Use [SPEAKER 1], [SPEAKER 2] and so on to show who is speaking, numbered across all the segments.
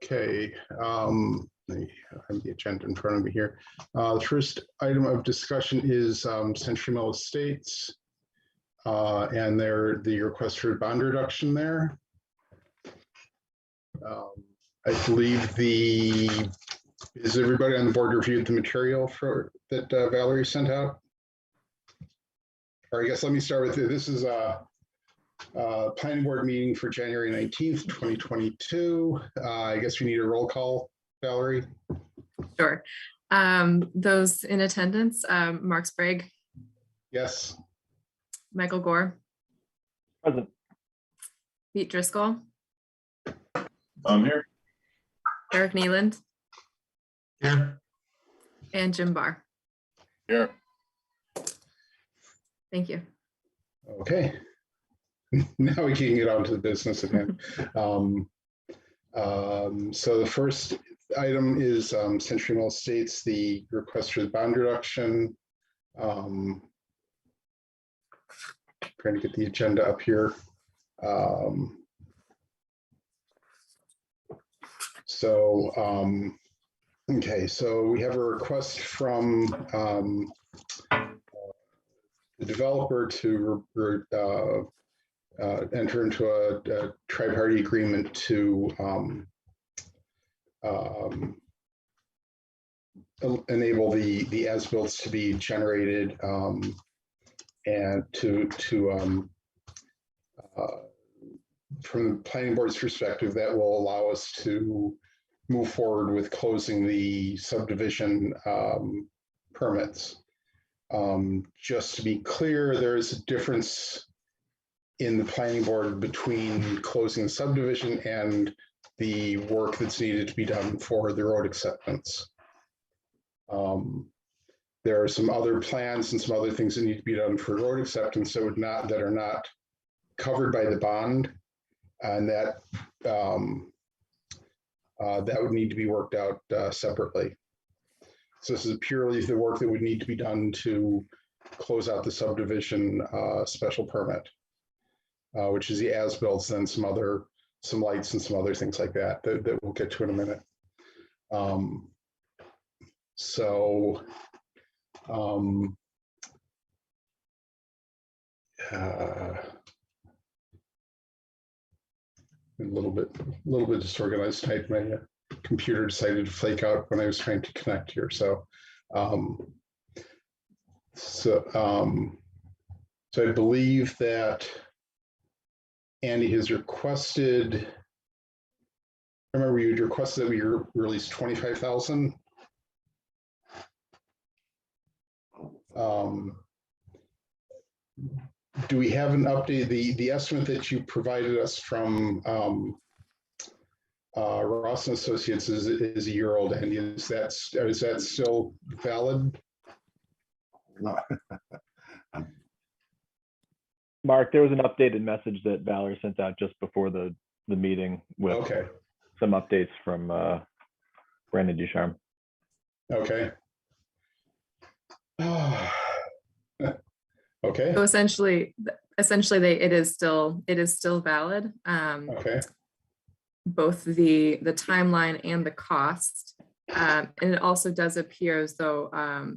[SPEAKER 1] Okay, I have the agenda in front of me here. The first item of discussion is Century Mill Estates and the request for bond reduction there. I believe has everybody on the board reviewed the material that Valerie sent out? Or I guess let me start with this is a planning board meeting for January 19th, 2022. I guess we need a roll call, Valerie.
[SPEAKER 2] Sure. Those in attendance, Mark Sprague.
[SPEAKER 1] Yes.
[SPEAKER 2] Michael Gore.
[SPEAKER 3] Present.
[SPEAKER 2] Pete Driscoll.
[SPEAKER 3] I'm here.
[SPEAKER 2] Eric Nealand.
[SPEAKER 3] Here.
[SPEAKER 2] And Jim Barr.
[SPEAKER 3] Here.
[SPEAKER 2] Thank you.
[SPEAKER 1] Okay. Now we can get on to the business at hand. So the first item is Century Mill Estates, the request for the bond reduction. Trying to get the agenda up here. Okay, so we have a request from the developer to enter into a tri-party agreement to enable the as-builts to be generated and from the planning board's perspective, that will allow us to move forward with closing the subdivision permits. Just to be clear, there is a difference in the planning board between closing the subdivision and the work that's needed to be done for the road acceptance. There are some other plans and some other things that need to be done for road acceptance that are not covered by the bond, and that would need to be worked out separately. So this is purely the work that would need to be done to close out the subdivision special permit, which is the as-built, and some lights and some other things like that that we'll get to in a minute. A little bit disorganized tonight. My computer decided to flake out when I was trying to connect here. So I believe that Andy has requested. I remember you requested that we release 25,000. Do we have an update? The estimate that you provided us from Ross and Associates is a year old, and is that still valid?
[SPEAKER 3] No. Mark, there was an updated message that Valerie sent out just before the meeting with some updates from Brandon Ducharme.
[SPEAKER 1] Okay. Okay.
[SPEAKER 2] So essentially, it is still valid.
[SPEAKER 1] Okay.
[SPEAKER 2] Both the timeline and the cost, and it also does appear as though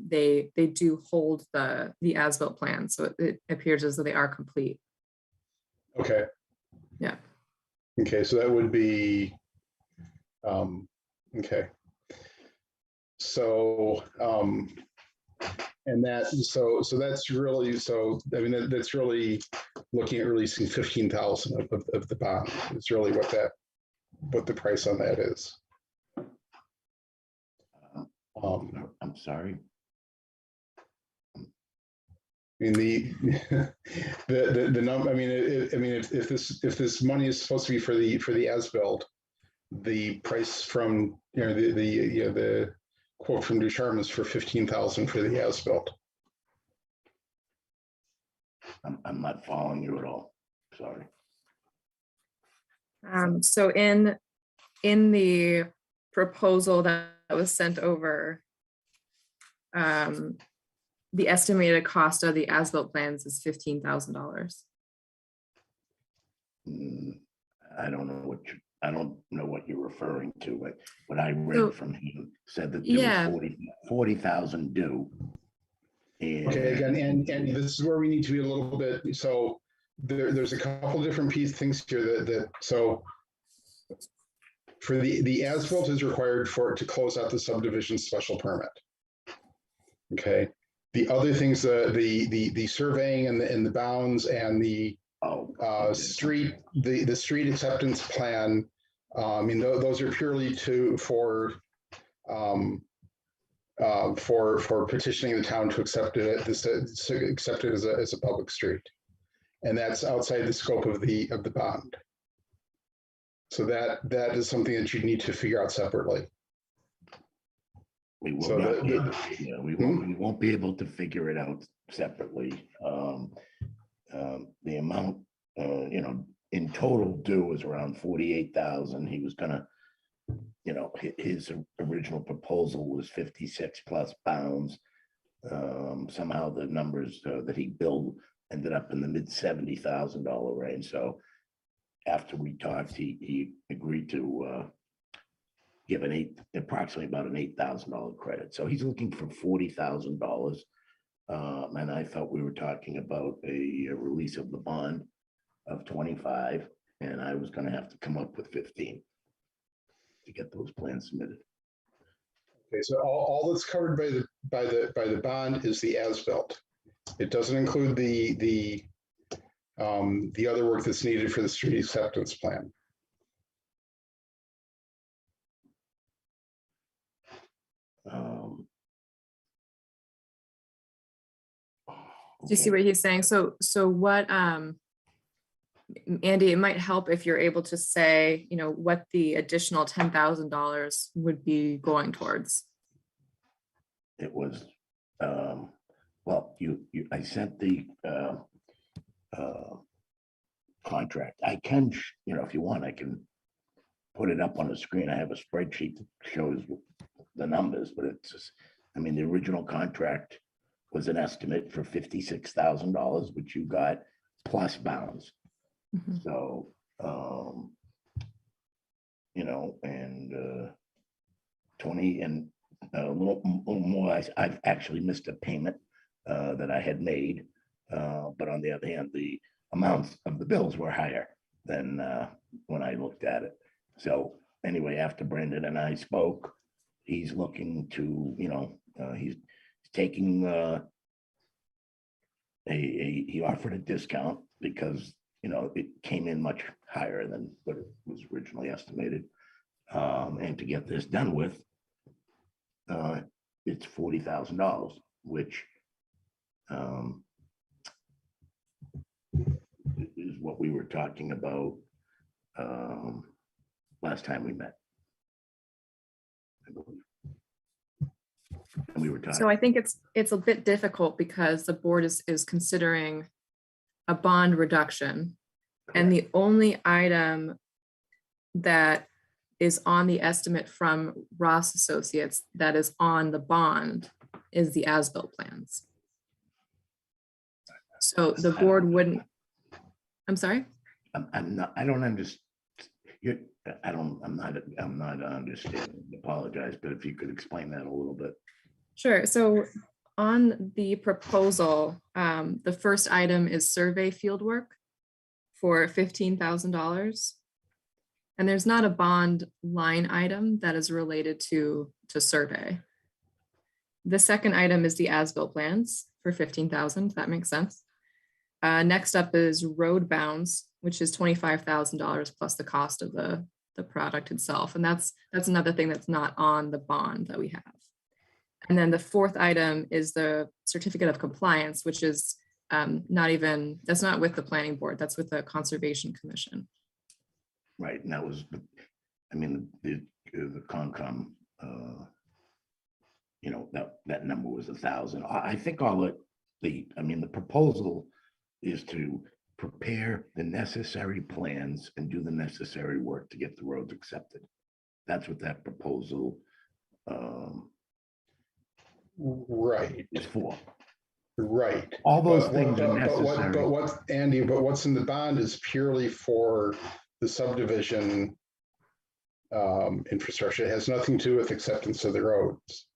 [SPEAKER 2] they do hold the as-built plan, so it appears as though they are complete.
[SPEAKER 1] Okay.
[SPEAKER 2] Yeah.
[SPEAKER 1] Okay, so that would be okay. So and that's really, I mean, that's really looking at releasing 15,000 of the bond. It's really what the price on that is.
[SPEAKER 4] I'm sorry.
[SPEAKER 1] I mean the number. I mean, if this money is supposed to be for the as-built, the price from the quote from Ducharme is for 15,000 for the as-built.
[SPEAKER 4] I'm not following you at all. Sorry.
[SPEAKER 2] So in the proposal that was sent over, the estimated cost of the as-built plans is $15,000.
[SPEAKER 4] I don't know what you're referring to, but what I
[SPEAKER 2] So-
[SPEAKER 4] read from him said that there
[SPEAKER 2] Yeah.
[SPEAKER 4] was 40,000 due.
[SPEAKER 1] Okay, again, and this is where we need to be a little bit, so there's a couple different things here so for the as-built is required for it to close out the subdivision special permit. Okay, the other things, the surveying and the bounds and the street, the street acceptance plan, I mean, those are purely for petitioning the town to accept it, accept it as a public street. And that's outside the scope of the bond. So that is something that you need to figure out separately.
[SPEAKER 4] We will
[SPEAKER 1] So
[SPEAKER 4] not be able, we won't be able to figure it out separately. The amount, in total due was around 48,000. He was gonna, his original proposal was 56 plus bounds. Somehow the numbers that he billed ended up in the mid $70,000 range. So after we talked, he agreed to give approximately about an $8,000 credit. So he's looking for $40,000. And I thought we were talking about a release of the bond of 25, and I was going to have to come up with 15 to get those plans submitted.
[SPEAKER 1] Okay, so all that's covered by the bond is the as-built. It doesn't include the other work that's needed for the street acceptance plan.
[SPEAKER 2] Do you see what he's saying? So what, Andy, it might help if you're able to say, what the additional $10,000 would be going towards.
[SPEAKER 4] It was, well, I sent the contract. I can, if you want, I can put it up on the screen. I have a spreadsheet that shows the numbers, but it's just, the original contract was an estimate for $56,000, which you got plus bounds.
[SPEAKER 2] Mm-hmm.
[SPEAKER 4] So, and 20 and a little more, I've actually missed a payment that I had made. But on the other hand, the amounts of the bills were higher than when I looked at it. So anyway, after Brendan and I spoke, he's looking to, he's taking he offered a discount because it came in much higher than what it was originally estimated, and to get this done with, it's $40,000, which is what we were talking about last time we met, I believe. And we were talking.
[SPEAKER 2] So I think it's a bit difficult because the board is considering a bond reduction. And the only item that is on the estimate from Ross Associates that is on the bond is the as-built plans. So the board wouldn't, I'm sorry?
[SPEAKER 4] I'm not understanding. Apologize, but if you could explain that a little bit.
[SPEAKER 2] Sure. So on the proposal, the first item is survey field work for $15,000. And there's not a bond line item that is related to survey. The second item is the as-built plans for $15,000. That makes sense. Next up is road bounds, which is $25,000 plus the cost of the product itself. And that's another thing that's not on the bond that we have. And then the fourth item is the certificate of compliance, which is that's not with the planning board, that's with the Conservation Commission.
[SPEAKER 4] Right, and that was, the Concom, that number was 1,000. I think the proposal is to prepare the necessary plans and do the necessary work to get the roads accepted. That's what that proposal
[SPEAKER 1] right
[SPEAKER 4] is for.
[SPEAKER 1] Right.
[SPEAKER 4] All those things are necessary.
[SPEAKER 1] But what's in the bond is purely for the subdivision infrastructure. It has nothing to do with acceptance of the roads.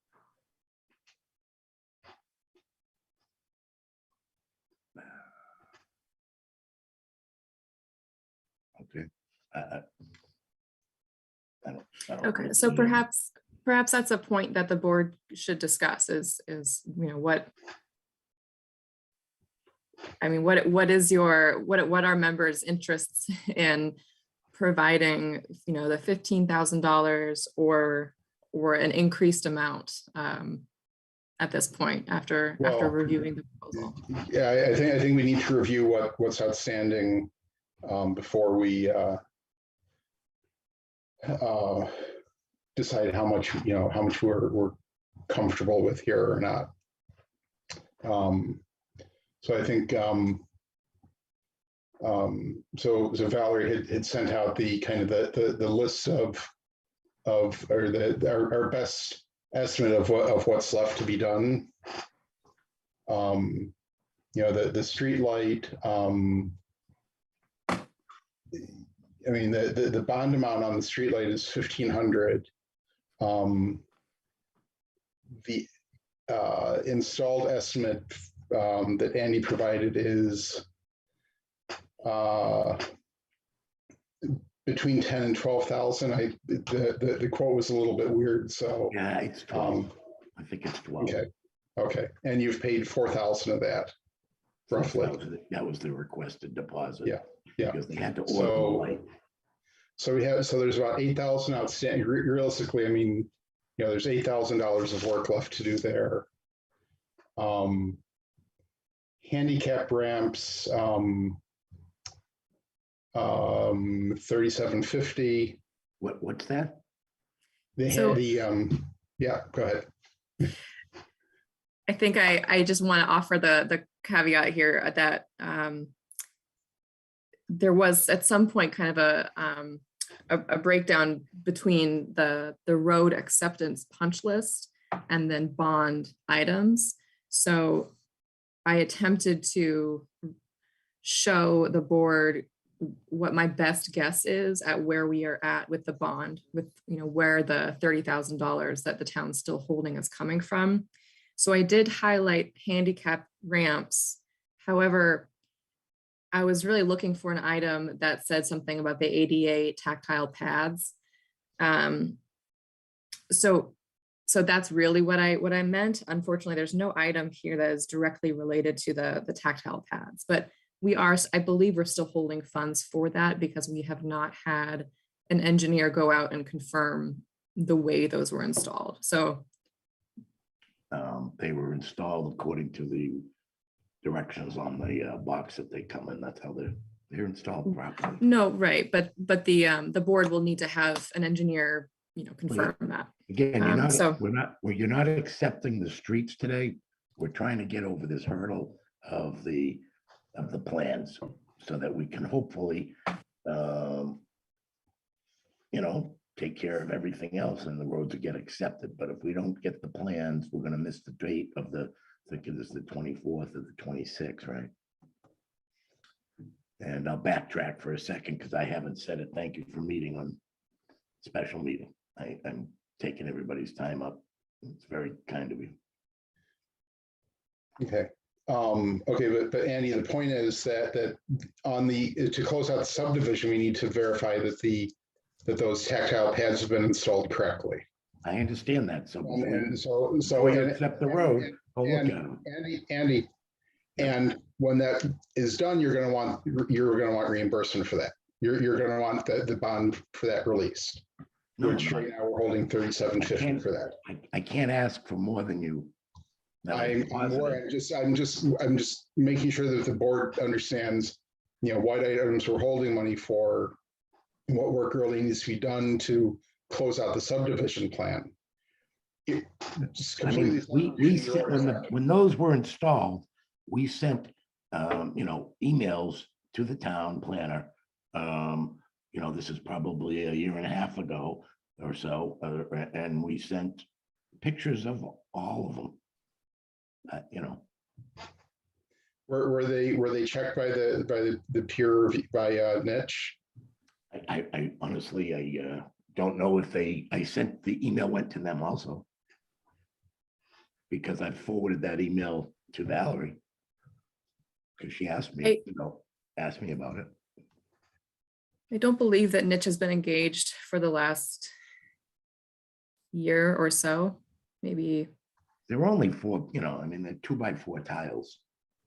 [SPEAKER 4] Okay. I don't
[SPEAKER 2] Okay,
[SPEAKER 4] really,
[SPEAKER 2] so perhaps that's a point that the board should discuss is, what, I mean, what is what are members' interests in providing, the $15,000 or an increased amount at this point after reviewing the proposal?
[SPEAKER 1] Yeah, I think we need to review what's outstanding before we decide how much we're comfortable with here or not. So I think so Valerie had sent out the kind of the list of our best estimate of what's left to be done. The street light. I mean, the bond amount on the street light is $1,500. The installed estimate that Andy provided is between 10 and 12,000. The quote was a little bit weird, so
[SPEAKER 4] yeah, it's 12. I think it's 12.
[SPEAKER 1] Okay, and you've paid 4,000 of that, roughly.
[SPEAKER 4] That was the requested deposit.
[SPEAKER 1] Yeah.
[SPEAKER 4] Because they had to order the light.
[SPEAKER 1] So there's about 8,000 outstanding. Realistically, I mean, there's $8,000 of work left to do there. Handicap ramps, 3,750.
[SPEAKER 4] What's that?
[SPEAKER 1] Yeah, go ahead.
[SPEAKER 2] I think I just want to offer the caveat here that there was at some point kind of a breakdown between the road acceptance punch list and then bond items. So I attempted to show the board what my best guess is at where we are at with the bond, with where the $30,000 that the town's still holding is coming from. So I did highlight handicap ramps. However, I was really looking for an item that said something about the ADA tactile pads. So that's really what I meant. Unfortunately, there's no item here that is directly related to the tactile pads, but I believe we're still holding funds for that because we have not had an engineer go out and confirm the way those were installed. So
[SPEAKER 4] they were installed according to the directions on the box that they come in. That's how they're installed properly.
[SPEAKER 2] No, right, but the board will need to have an engineer, confirm that.
[SPEAKER 4] Again, you're not accepting the streets today. We're trying to get over this hurdle of the plans so that we can hopefully take care of everything else and the roads will get accepted. But if we don't get the plans, we're going to miss the date of I think it is the 24th or the 26th, right? And I'll backtrack for a second because I haven't said it. Thank you for meeting on special meeting. I'm taking everybody's time up. It's very kind of you.
[SPEAKER 1] Okay. Okay, but Andy, the point is that to close out the subdivision, we need to verify that those tactile pads have been installed correctly.
[SPEAKER 4] I understand that. So
[SPEAKER 1] we
[SPEAKER 4] accept the road.
[SPEAKER 1] Andy, and when that is done, you're going to want reimbursement for that. You're going to want the bond for that released. Which right now we're holding $3,750 for that.
[SPEAKER 4] I can't ask for more than you.
[SPEAKER 1] I'm just making sure that the board understands, what items we're holding money for, and what work really needs to be done to close out the subdivision plan.
[SPEAKER 4] When those were installed, we sent emails to the town planner. This is probably a year and a half ago or so, and we sent pictures of all of them.
[SPEAKER 1] Were they checked by the peer by niche?
[SPEAKER 4] I honestly, I don't know if I sent the email went to them also. Because I forwarded that email to Valerie. Because she asked me, asked me about it.
[SPEAKER 2] I don't believe that niche has been engaged for the last year or so, maybe.
[SPEAKER 4] There were only 4, I mean, they're 2x4 tiles.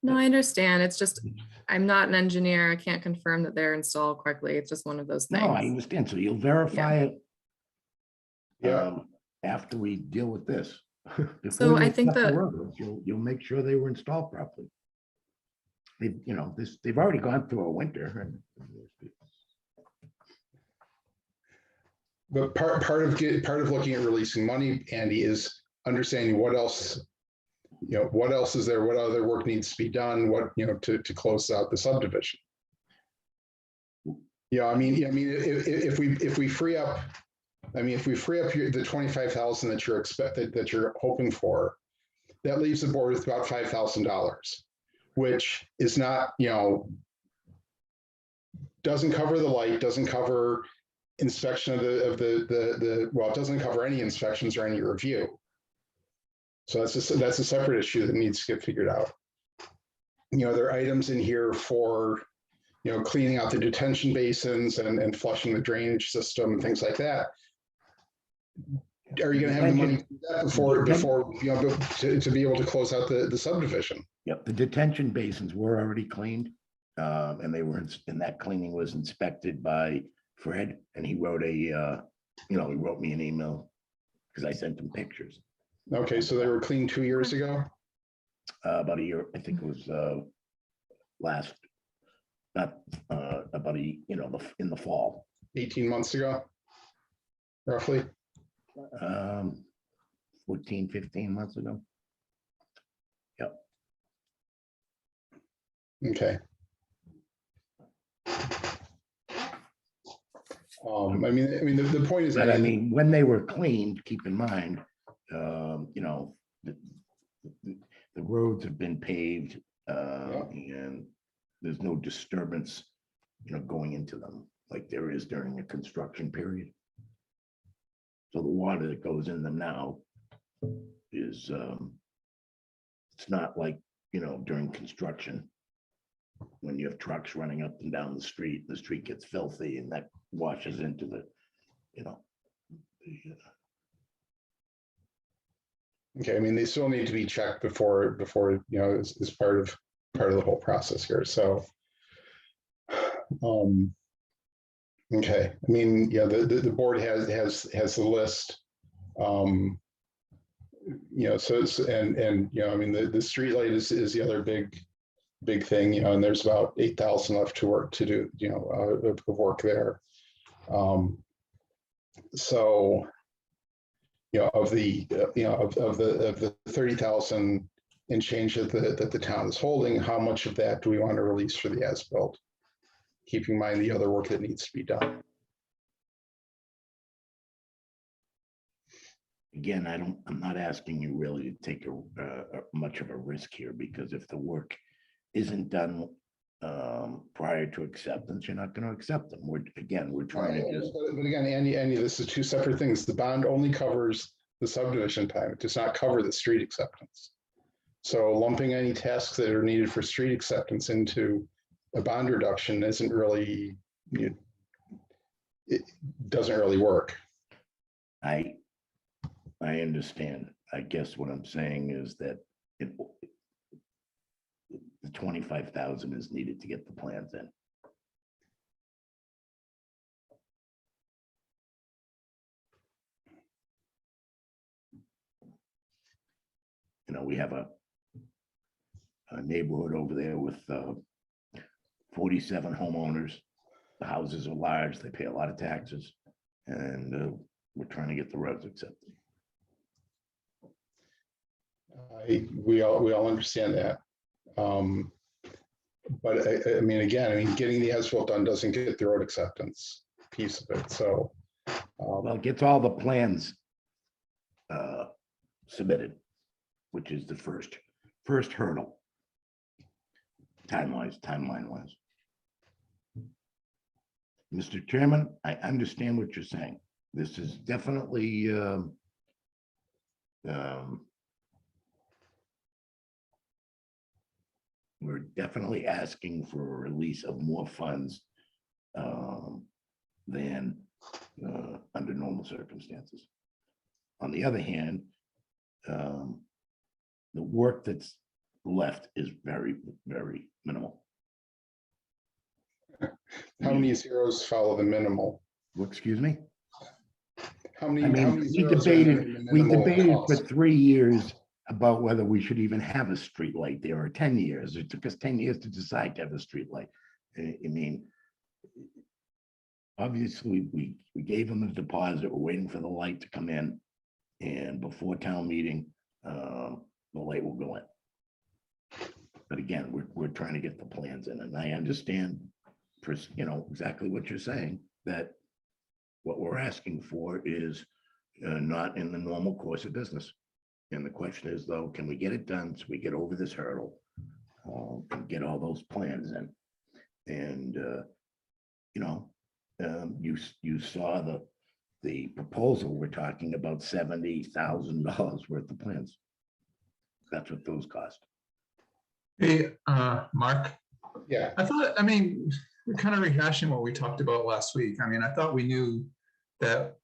[SPEAKER 2] No, I understand. It's just, I'm not an engineer. I can't confirm that they're installed correctly. It's just one of those things.
[SPEAKER 4] No, I understand. So you'll verify it.
[SPEAKER 1] Yeah.
[SPEAKER 4] After we deal with this.
[SPEAKER 2] So I think
[SPEAKER 4] accept the
[SPEAKER 2] that-
[SPEAKER 4] roads, you'll make sure they were installed properly. They've already gone through a winter.
[SPEAKER 1] But part of looking at releasing money, Andy, is understanding what else, what else is there, what other work needs to be done, what, to close out the subdivision. I mean, if we free up, the 25,000 that you're hoping for, that leaves the board with about $5,000, which is not, doesn't cover the light, doesn't cover inspection of well, it doesn't cover any inspections or any review. So that's a separate issue that needs to get figured out. There are items in here for, cleaning out the detention basins and flushing the drainage system and things like that. Are you going to have the money to do that before to be able to close out the subdivision? Yep, the detention basins were already cleaned, and they were and that cleaning was inspected by Fred, and he wrote he wrote me an email because I sent him pictures. Okay, so they were cleaned 2 years ago? About a year, I think it was about in the fall. 18 months ago, roughly? 14, 15 months ago. Yep. Okay. The point is that, when they were cleaned, keep in mind, the roads have been paved, and there's no disturbance, going into them like there is during a construction period. So the water that goes in them now is, it's not like, during construction, when you have trucks running up and down the street gets filthy and that washes into the. Okay, they still need to be checked before is part of the whole process here. So, okay, the board has the list. So it's the street light is the other big thing, and there's about 8,000 left to do, of work there. So, of the 30,000 and change that the town is holding, how much of that do we want to release for the as-built? Keeping in mind the other work that needs to be done. Again, I'm not asking you really to take much of a risk here, because if the work isn't done prior to acceptance, you're not going to accept them. We're trying to just. But again, Andy, this is two separate things. The bond only covers the subdivision time. It does not cover the street acceptance. So lumping any tasks that are needed for street acceptance into a bond reduction isn't really, it doesn't really work. I understand. I guess what I'm saying is that the 25,000 is needed to get the plans in. We have a neighborhood over there with 47 homeowners. The houses are large. They pay a lot of taxes, and we're trying to get the roads accepted. We all understand that. But again, getting the as-built done doesn't get the road acceptance piece of it. So, well, it gets all the plans submitted, which is the first hurdle, timeline-wise.
[SPEAKER 4] Mr. Chairman, I understand what you're saying. This is definitely we're definitely asking for a release of more funds than under normal circumstances. On the other hand, the work that's left is very, very minimal.
[SPEAKER 1] How many zeros follow the minimal?
[SPEAKER 4] Well, excuse me?
[SPEAKER 1] How many?
[SPEAKER 4] I mean,
[SPEAKER 1] how many
[SPEAKER 4] we
[SPEAKER 1] zeros are in the
[SPEAKER 4] debated
[SPEAKER 1] minimal
[SPEAKER 4] for
[SPEAKER 1] cost?
[SPEAKER 4] 3 years about whether we should even have a street light there, or 10 years. It took us 10 years to decide to have a street light. I mean, obviously we gave them the deposit. We're waiting for the light to come in, and before town meeting, the light will go in. But again, we're trying to get the plans in, and I understand, exactly what you're saying, that what we're asking for is not in the normal course of business. And the question is, though, can we get it done so we get over this hurdle and get all those plans in? And you saw the proposal. We're talking about $70,000 worth of plans. That's what those cost.
[SPEAKER 5] Hey, Mark.
[SPEAKER 1] Yeah.
[SPEAKER 5] I mean, we're kind of rehashing what we talked about last week. I mean, I thought we knew that,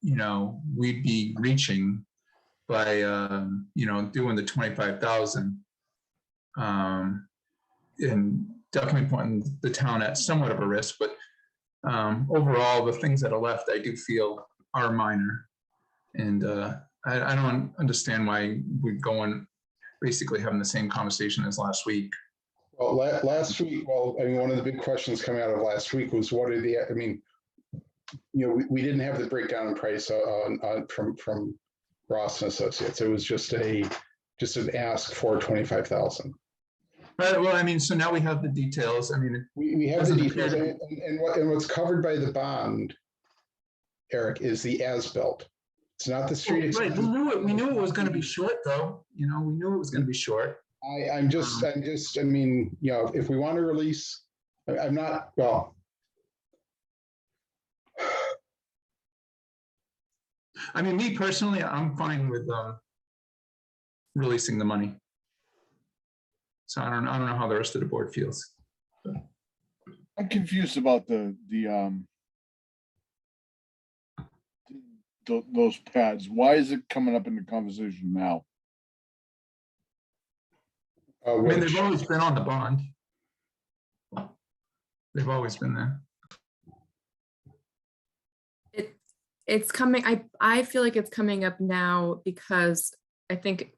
[SPEAKER 5] we'd be reaching by, doing the 25,000 and definitely putting the town at somewhat of a risk. But overall, the things that are left, I do feel are minor. And I don't understand why we're basically having the same conversation as last week.
[SPEAKER 1] Well, last week, one of the big questions coming out of last week was we didn't have the breakdown in price from Ross and Associates. It was just an ask for 25,000.
[SPEAKER 5] Right. Well, I mean, so now we have the details. I mean,
[SPEAKER 1] we have the details, and what's covered by the bond, Eric, is the as-built. It's not the street.
[SPEAKER 5] Right. We knew it was going to be short, though. We knew it was going to be short.
[SPEAKER 1] If we want to release, I'm not, well.
[SPEAKER 5] I mean, me personally, I'm fine with releasing the money. So I don't know how the rest of the board feels.
[SPEAKER 6] I'm confused about those pads. Why is it coming up in the conversation now?
[SPEAKER 5] I mean, they've always been on the bond. They've always been there.
[SPEAKER 2] It's coming. I feel like it's coming up now because I think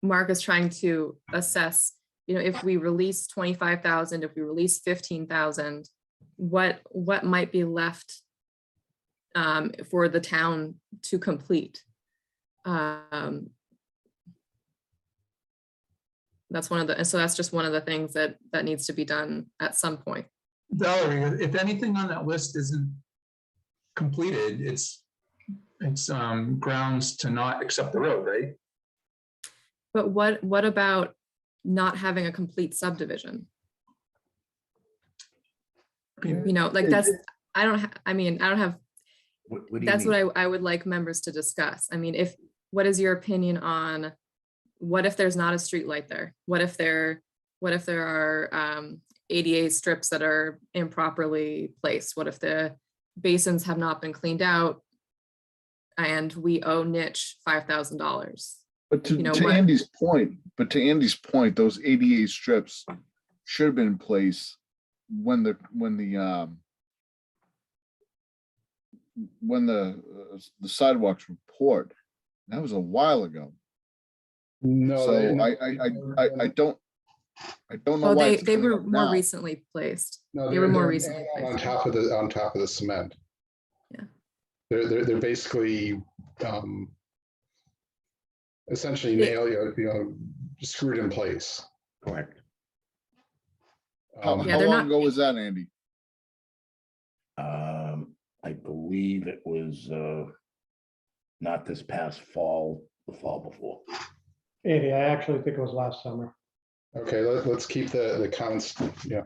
[SPEAKER 2] Mark is trying to assess, if we release 25,000, if we release 15,000, what might be left for the town to complete. That's just one of the things that needs to be done at some point.
[SPEAKER 5] Valerie, if anything on that list isn't completed, it's grounds to not accept the road, right?
[SPEAKER 2] But what about not having a complete subdivision? That's, I don't have, that's what I would like members to discuss. I mean, what is your opinion on, what if there's not a street light there? What if there are ADA strips that are improperly placed? What if the basins have not been cleaned out and we owe niche $5,000?
[SPEAKER 6] But to Andy's point, those ADA strips should have been in place when the sidewalks were poured. That was a while ago.
[SPEAKER 1] No,
[SPEAKER 6] so I don't know why
[SPEAKER 2] they were more recently placed.
[SPEAKER 1] No,
[SPEAKER 2] they were more recently placed.
[SPEAKER 1] on top of the cement.
[SPEAKER 2] Yeah,
[SPEAKER 1] they're basically essentially screwed in place.
[SPEAKER 4] Correct.
[SPEAKER 6] How long ago was that, Andy?
[SPEAKER 4] I believe it was not this past fall, the fall before.
[SPEAKER 7] Andy, I actually think it was last summer.
[SPEAKER 1] Okay, let's keep the comments. Yeah.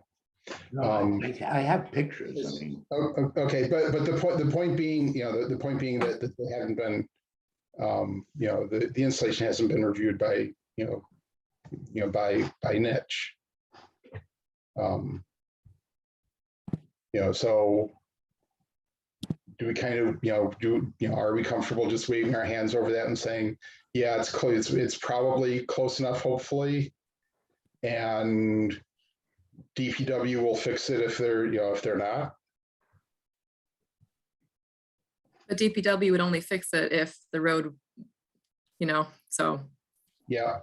[SPEAKER 4] No, I have pictures. I mean,
[SPEAKER 1] Okay, but the point being, the point being that they haven't been, the installation hasn't been reviewed by, by niche. So do we kind of, are we comfortable just waving our hands over that and saying, yeah, it's close, it's probably close enough, hopefully, and DPW will fix it if they're, if they're not.
[SPEAKER 2] The DPW would only fix it if the road, so.
[SPEAKER 1] Yeah.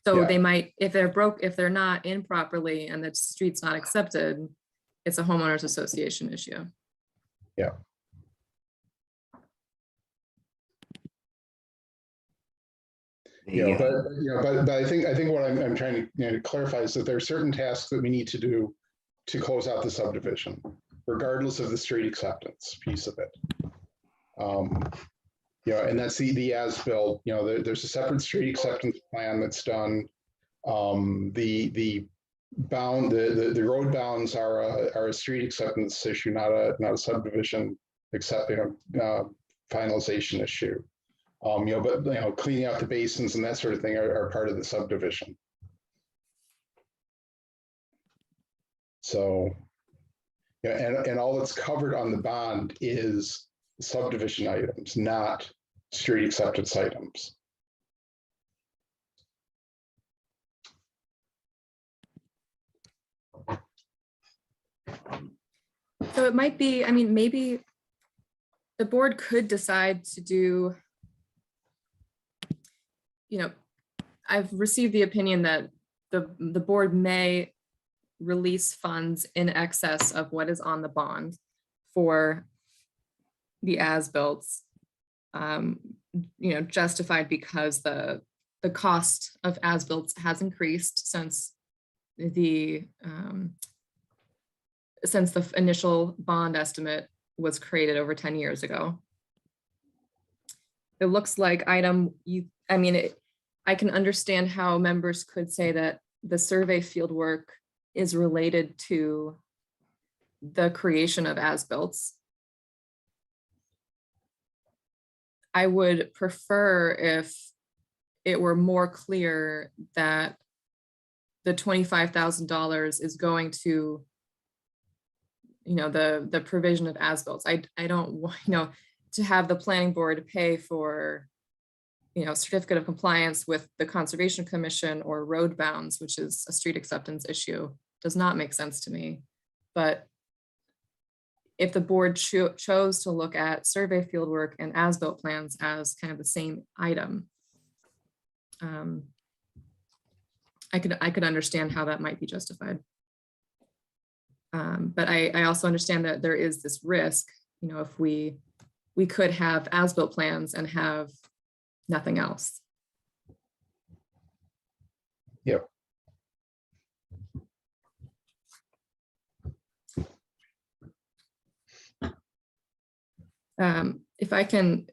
[SPEAKER 2] So
[SPEAKER 1] Yeah.
[SPEAKER 2] they might, if they're not in properly and the street's not accepted, it's a homeowners association issue.
[SPEAKER 1] Yeah. But I think what I'm trying to clarify is that there are certain tasks that we need to do to close out the subdivision, regardless of the street acceptance piece of it. And that's the as-built. There's a separate street acceptance plan that's done. The road bounds are a street acceptance issue, not a subdivision finalization issue. But cleaning out the basins and that sort of thing are part of the subdivision. So, and all that's covered on the bond is subdivision items, not street acceptance items.
[SPEAKER 2] So it might be, maybe the board could decide to do, I've received the opinion that the board may release funds in excess of what is on the bond for the as-builts, justified because the cost of as-builts has increased since the initial bond estimate was created over 10 years ago. It looks like I can understand how members could say that the survey field work is related to the creation of as-builts. I would prefer if it were more clear that the $25,000 is going to, the provision of as-builts. I don't want, to have the planning board pay for, certificate of compliance with the Conservation Commission or road bounds, which is a street acceptance issue, does not make sense to me. But if the board chose to look at survey field work and as-built plans as kind of the same item, I could understand how that might be justified. But I also understand that there is this risk, if we could have as-built plans and have nothing else.
[SPEAKER 1] Yep.
[SPEAKER 2] If I can,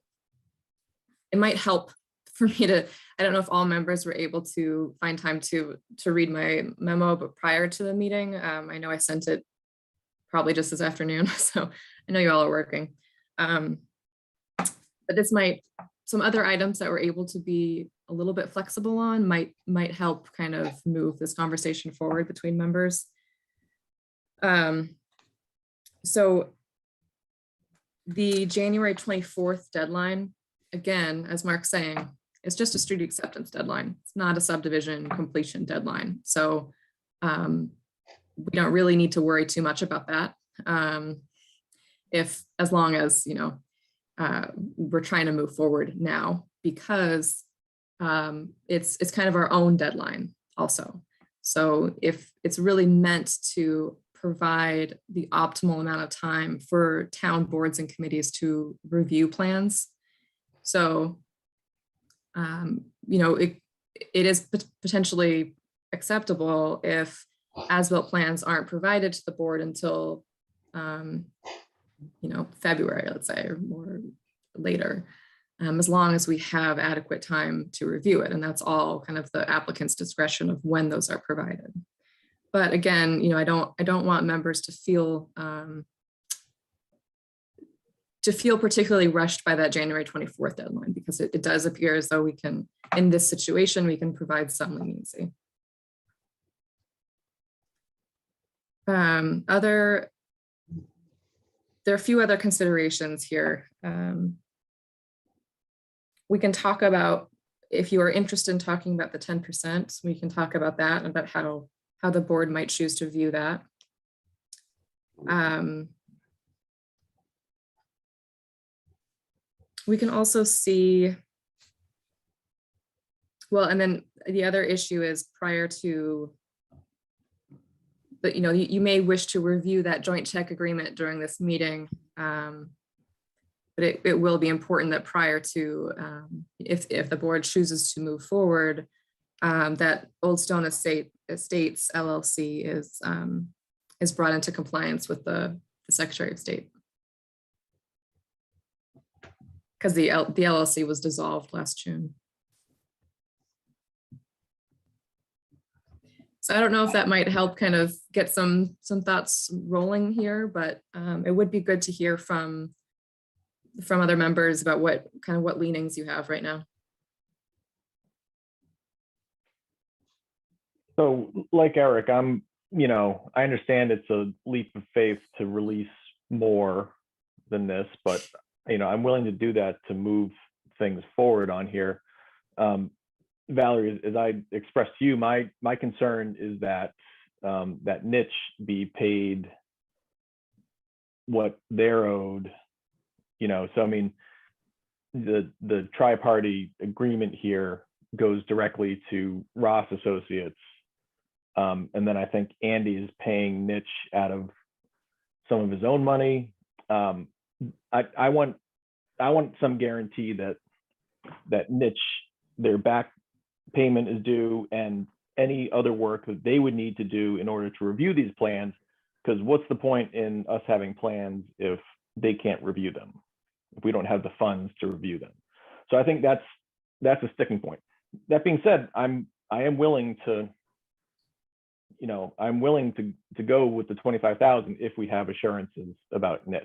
[SPEAKER 2] it might help for me to, I don't know if all members were able to find time to read my memo, but prior to the meeting, I know I sent it probably just this afternoon, so I know you all are working. But this might, some other items that we're able to be a little bit flexible on might help kind of move this conversation forward between members. So the January 24th deadline, again, as Mark's saying, it's just a street acceptance deadline. It's not a subdivision completion deadline. So we don't really need to worry too much about that. As long as, we're trying to move forward now, because it's kind of our own deadline also. So if it's really meant to provide the optimal amount of time for town boards and committees to review plans. So, it is potentially acceptable if as-built plans aren't provided to the board until, February, let's say, or more later, as long as we have adequate time to review it. And that's all kind of the applicant's discretion of when those are provided. But again, you know, I don't want members to feel particularly rushed by that January 24th deadline, because it does appear as though we can, in this situation, we can provide some leniency. There are a few other considerations here. We can talk about, if you are interested in talking about the 10%, we can talk about that, about how the board might choose to view that. We can also see, well, and then the other issue is prior to, but you know, you may wish to review that joint check agreement during this meeting. But it will be important that prior to, if the board chooses to move forward, that Old Stone Estates LLC is brought into compliance with the Secretary of State. Because the LLC was dissolved last June. So I don't know if that might help kind of get some thoughts rolling here, but it would be good to hear from other members about what leanings you have right now.
[SPEAKER 3] So like Eric, I understand it's a leap of faith to release more than this, but I'm willing to do that to move things forward on here. Valerie, as I expressed to you, my concern is that that niche be paid what they're owed. So I mean, the tri-party agreement here goes directly to Ross Associates, and then I think Andy is paying Niche out of some of his own money. I want some guarantee that Niche, their back payment is due, and any other work that they would need to do in order to review these plans, because what's the point in us having plans if they can't review them, if we don't have the funds to review them? So I think that's a sticking point. That being said, I am willing to, to go with the 25,000 if we have assurances about Niche.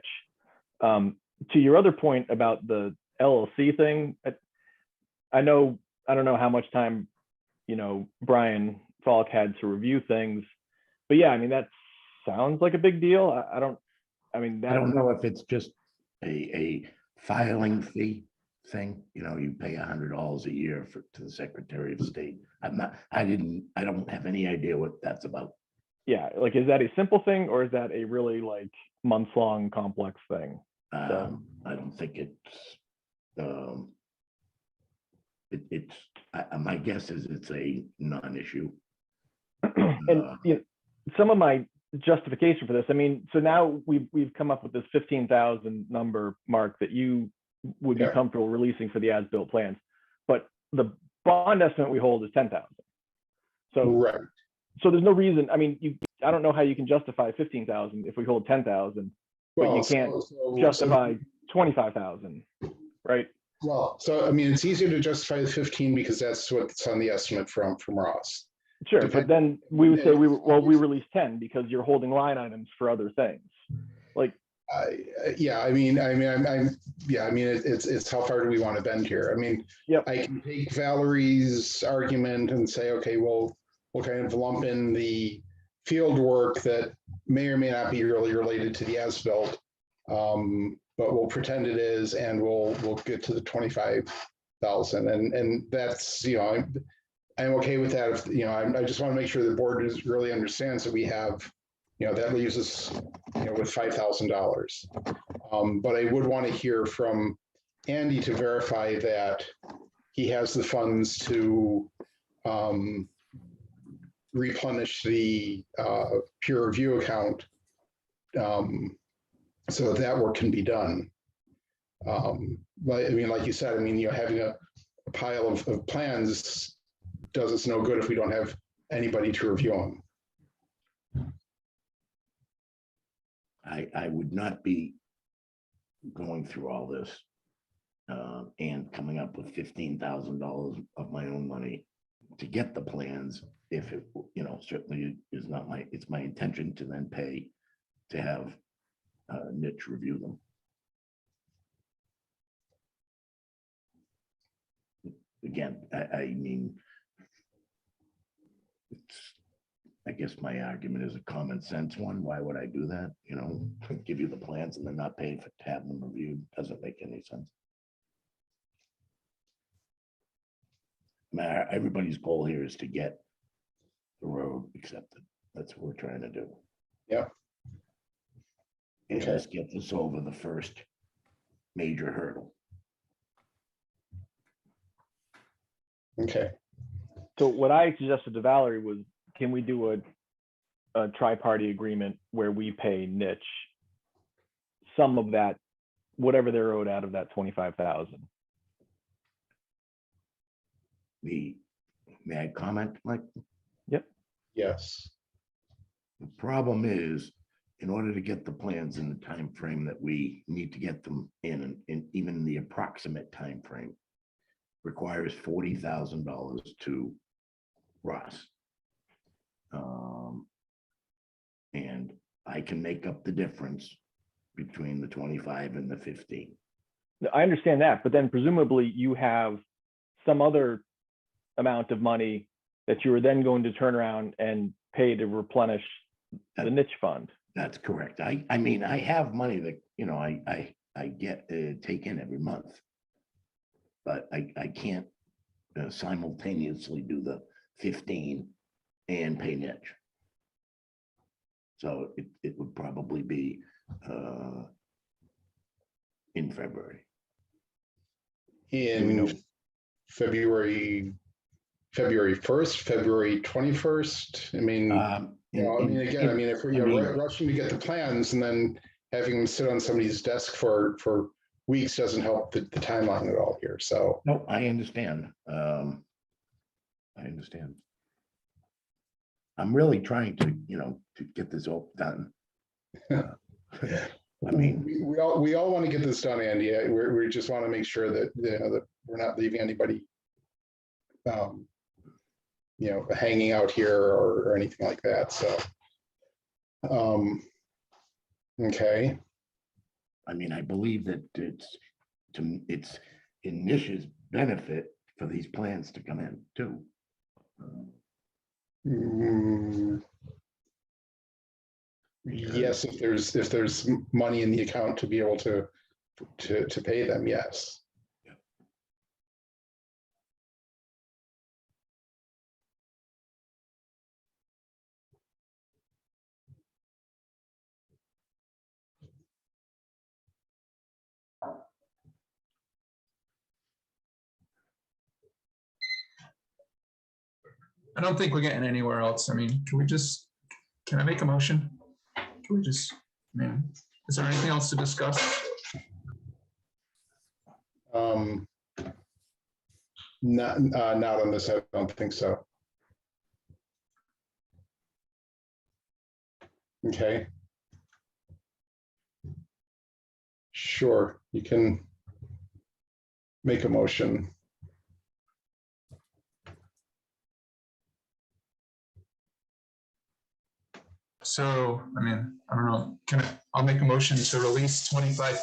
[SPEAKER 3] To your other point about the LLC thing, I don't know how much time, Brian Falk had to review things, but yeah, I mean, that sounds like a big deal. I don't know if it's just a filing fee thing. You pay $100 a year to the Secretary of State. I don't have any idea what that's about. Yeah, like, is that a simple thing, or is that a really like months-long complex thing? I don't think it's my guess is it's a non-issue. And some of my justification for this, I mean, so now we've come up with this 15,000 number, Mark, that you would be comfortable releasing for the as-built plans, but the bond estimate we hold is 10,000. So
[SPEAKER 1] right.
[SPEAKER 3] So there's no reason. I mean, I don't know how you can justify 15,000 if we hold 10,000, but you can't justify 25,000, right?
[SPEAKER 1] Well, so I mean, it's easier to justify the 15 because that's what's on the estimate from Ross.
[SPEAKER 3] Sure, but then we would say we release 10 because you're holding line items for other things. Like, it's how far do we want to bend here? I mean, I can take Valerie's argument and say, okay, well, we'll kind of lump in the field work that may or may not be really related to the as-built, but we'll pretend it is, and we'll get to the 25,000, and that's, I'm okay with that. If, I just want to make sure the board really understands that we have, that leaves us, with $5,000. But I would want to hear from Andy to verify that he has the funds to replenish the peer review account, so that work can be done. But I mean, like you said, I mean, having a pile of plans does us no good if we don't have anybody to review them.
[SPEAKER 4] I would not be going through all this and coming up with $15,000 of my own money to get the plans, if it, certainly is not it's my intention to then pay to have Niche review them. Again, I mean, I guess my argument is a common sense one. Why would I do that? Give you the plans and then not pay for to have them reviewed doesn't make any sense. Everybody's goal here is to get the road accepted. That's what we're trying to do.
[SPEAKER 1] Yep.
[SPEAKER 4] And
[SPEAKER 1] Okay.
[SPEAKER 4] let's get this over the first major hurdle.
[SPEAKER 1] Okay.
[SPEAKER 3] So what I suggested to Valerie was, can we do a tri-party agreement where we pay Niche some of that, whatever they're owed out of that 25,000?
[SPEAKER 4] May I comment, Mike?
[SPEAKER 1] Yes.
[SPEAKER 4] The problem is, in order to get the plans in the time frame that we need to get them in even the approximate time frame, requires $40,000 to Ross. And I can make up the difference between the 25 and the 15.
[SPEAKER 3] I understand that, but then presumably you have some other amount of money that you are then going to turn around and pay to replenish the niche fund.
[SPEAKER 4] That's correct. I mean, I have money that, I get take in every month, but I can't simultaneously do the 15 and pay niche. So it would probably be in February.
[SPEAKER 1] In February 1st, February 21st. I mean, if we're rushing to get the plans and then having them sit on somebody's desk for weeks doesn't help the timeline at all here. So
[SPEAKER 4] no, I understand. I understand. I'm really trying to, to get this all done. I mean,
[SPEAKER 1] we all want to get this done, Andy. We just want to make sure that that we're not leaving anybody hanging out here or anything like that. So okay.
[SPEAKER 4] I mean, I believe that it's in Nish's benefit for these plans to come in too.
[SPEAKER 1] Yes, if there's money in the account to be able to pay them, yes.
[SPEAKER 5] I don't think we're getting anywhere else. I mean, can I make a motion? Is there anything else to discuss?
[SPEAKER 1] Not on this, I don't think so. Okay. Sure, you can make a motion.
[SPEAKER 5] So, I don't know, I'll make a motion to release 25.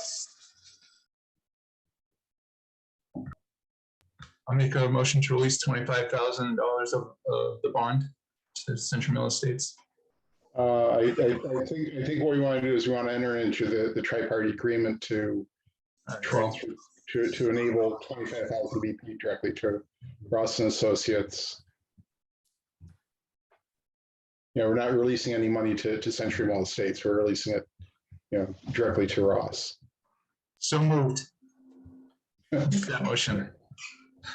[SPEAKER 5] I'll make a motion to release $25,000 of the bond to Century Mill Estates.
[SPEAKER 1] I think what we want to do is we want to enter into the tri-party agreement to transfer to enable 25,000 to be paid directly to Ross and Associates. We're not releasing any money to Century Mill Estates. We're releasing it, directly to Ross.
[SPEAKER 5] So moved. That motion.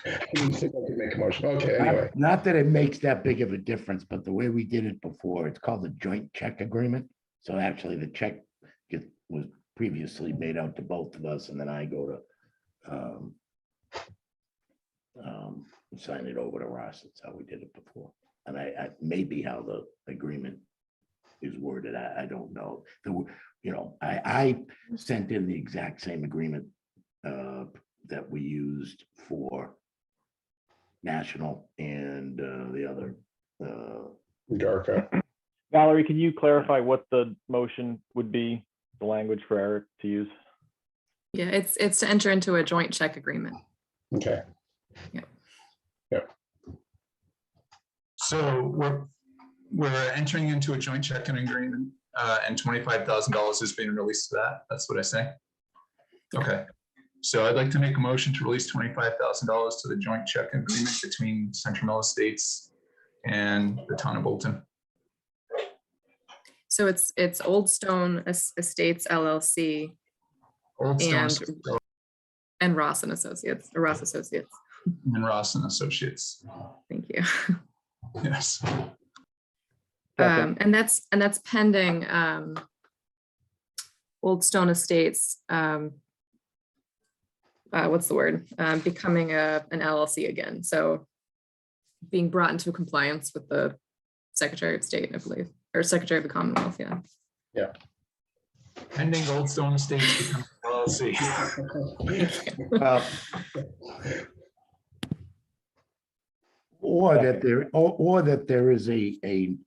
[SPEAKER 1] I didn't think I could make a motion. Okay, anyway.
[SPEAKER 4] Not that it makes that big of a difference, but the way we did it before, it's called the joint check agreement. So actually the check was previously made out to both of us, and then I go to sign it over to Ross. That's how we did it before. And I maybe how the agreement is worded. I don't know. I sent in the exact same agreement that we used for National and the other.
[SPEAKER 1] Darka.
[SPEAKER 3] Valerie, can you clarify what the motion would be, the language for Eric to use?
[SPEAKER 2] Yeah, it's to enter into a joint check agreement.
[SPEAKER 1] Okay.
[SPEAKER 5] So we're entering into a joint checking agreement, and $25,000 is being released to that. That's what I say. Okay. So I'd like to make a motion to release $25,000 to the joint checking agreement between Central Mill Estates and the town of Bolton.
[SPEAKER 2] So it's Old Stone Estates LLC
[SPEAKER 5] Old Stone
[SPEAKER 2] and Ross and Associates, or Ross Associates.
[SPEAKER 5] and Ross and Associates.
[SPEAKER 2] Thank you.
[SPEAKER 5] Yes.
[SPEAKER 3] Second.
[SPEAKER 2] And that's pending Old Stone Estates. What's the word? Becoming an LLC again. So being brought into compliance with the Secretary of State, I believe, or Secretary of the Commonwealth. Yeah.
[SPEAKER 5] Pending Old Stone Estates becoming LLC.
[SPEAKER 4] Or that there is an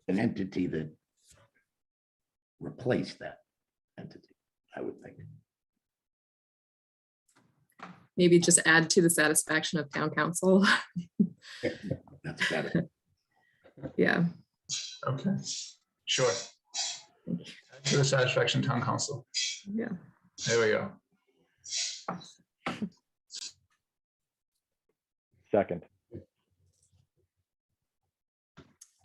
[SPEAKER 4] entity that replaced that entity, I would think.
[SPEAKER 2] Maybe just add to the satisfaction of town council.
[SPEAKER 4] That's better.
[SPEAKER 2] Yeah.
[SPEAKER 5] Okay. Sure. To the satisfaction of town council.
[SPEAKER 2] Yeah.
[SPEAKER 5] There we go.
[SPEAKER 3] Second.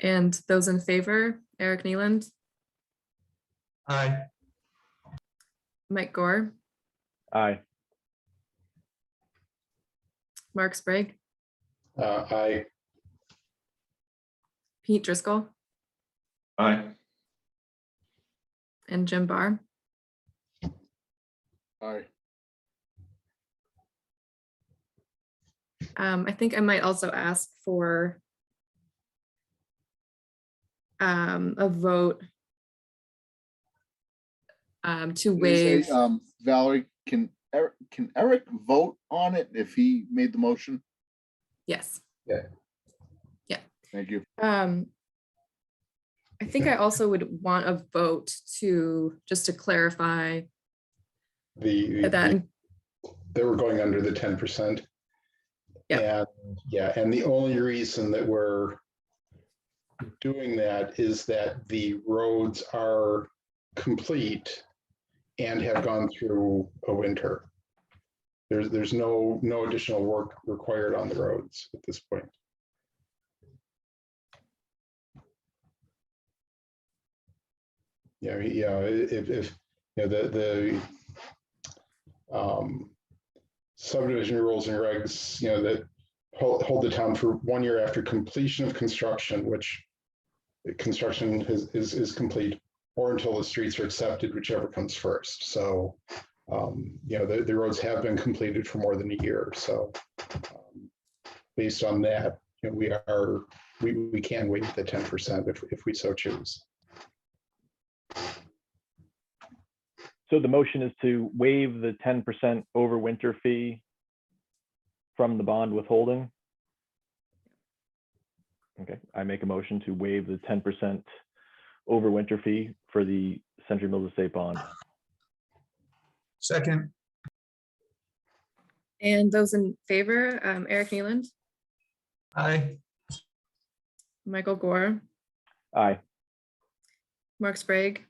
[SPEAKER 2] And those in favor, Eric Neeland,
[SPEAKER 5] Aye.
[SPEAKER 2] Mike Gore,
[SPEAKER 3] Aye.
[SPEAKER 2] Mark Sprague,
[SPEAKER 1] Aye.
[SPEAKER 2] Pete Driscoll,
[SPEAKER 5] Aye.
[SPEAKER 2] and Jim Barr.
[SPEAKER 6] Aye.
[SPEAKER 2] I think I might also ask for a vote to
[SPEAKER 6] Can you say,
[SPEAKER 2] waive.
[SPEAKER 6] Valerie, can Eric vote on it if he made the motion?
[SPEAKER 2] Yes.
[SPEAKER 6] Thank you.
[SPEAKER 2] I think I also would want a vote to, just to clarify that.
[SPEAKER 1] They were going under the 10%.
[SPEAKER 2] Yeah.
[SPEAKER 1] And the only reason that we're doing that is that the roads are complete and have gone through a winter. There's no additional work required on the roads at this point. Yeah, if you know the subdivision rules and regs, that hold the town for 1 year after completion of construction, which construction is complete, or until the streets are accepted, whichever comes first. So, the roads have been completed for more than a year. So, based on that, we can waive the 10% if we so choose.
[SPEAKER 3] So the motion is to waive the 10% overwinter fee from the bond withholding. Okay, I make a motion to waive the 10% overwinter fee for the Century Mills Estate bond.
[SPEAKER 5] Second.
[SPEAKER 2] And those in favor, Eric Neeland,
[SPEAKER 5] Aye.
[SPEAKER 2] Michael Gore,
[SPEAKER 3] Aye.
[SPEAKER 2] Mark Sprague,